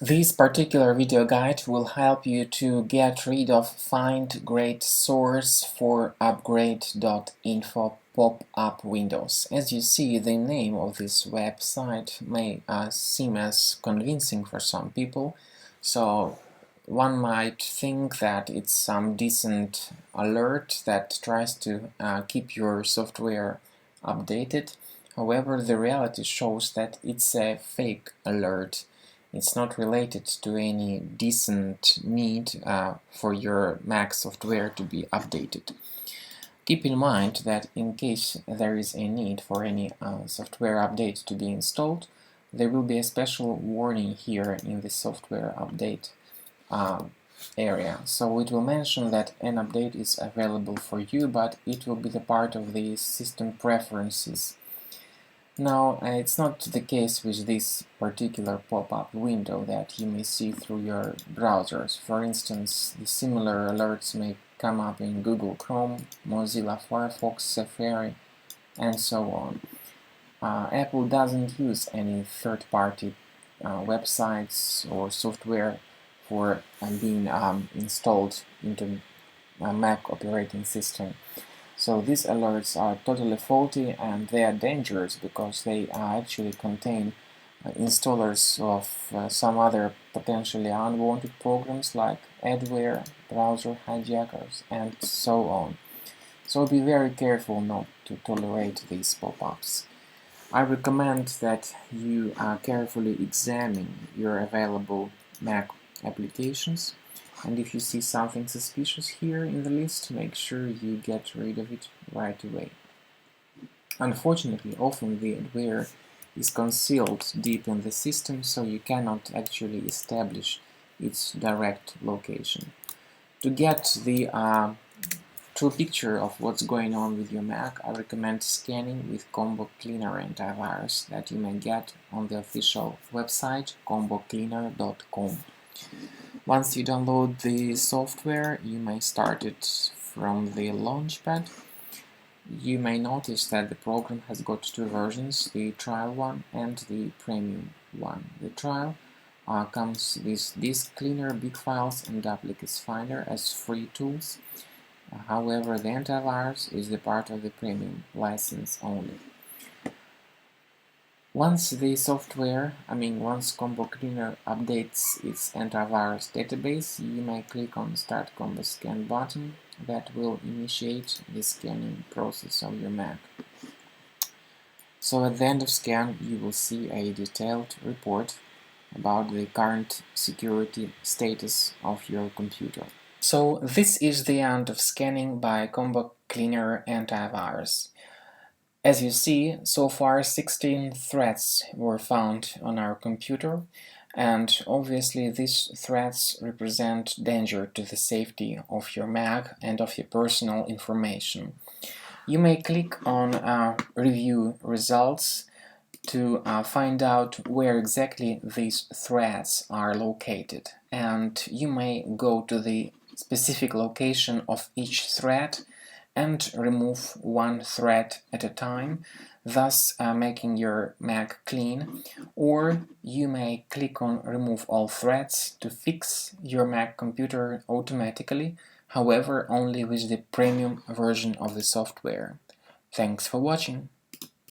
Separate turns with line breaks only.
This particular video guide will help you to get rid of Findgreatsourceforupgrade.info pop-up windows. As you see, the name of this website may seem as convincing for some people, so one might think that it's some decent alert that tries to keep your software updated. However, the reality shows that it's a fake alert. It's not related to any decent need for your Mac software to be updated. Keep in mind that in case there is a need for any software update to be installed, there will be a special warning here in the software update area. So it will mention that an update is available for you, but it will be the part of the system preferences. Now, it's not the case with this particular pop-up window that you may see through your browsers. For instance, the similar alerts may come up in Google Chrome, Mozilla Firefox, Safari, and so on. Apple doesn't use any third-party websites or software for being installed into a Mac operating system. So these alerts are totally faulty and they are dangerous because they actually contain installers of some other potentially unwanted programs like adware, browser hijackers, and so on. So be very careful not to tolerate these pop-ups. I recommend that you carefully examine your available Mac applications, and if you see something suspicious here in the list, make sure you get rid of it right away. Unfortunately, often the adware is concealed deep in the system, so you cannot actually establish its direct location. To get the true picture of what's going on with your Mac, I recommend scanning with Combo Cleaner antivirus that you may get on the official website combocleaner.com. Once you download the software, you may start it from the Launchpad. You may notice that the program has got two versions, the trial one and the premium one. The trial comes with Disk Cleaner, Big Files, and Duplicates Finder as free tools. However, the antivirus is the part of the premium license only. Once Combo Cleaner updates its antivirus database, you may click on Start Combo Scan button that will initiate the scanning process of your Mac. So at the end of scan, you will see a detailed report about the current security status of your computer. So this is the end of scanning by Combo Cleaner antivirus. As you see, so far 16 threats were found on our computer, and obviously these threats represent danger to the safety of your Mac and of your personal information. You may click on Review Results to find out where exactly these threats are located, and you may go to the specific location of each threat and remove one thread at a time, thus making your Mac clean, or you may click on Remove All Threads to fix your Mac computer automatically, however only with the premium version of the software. Thanks for watching.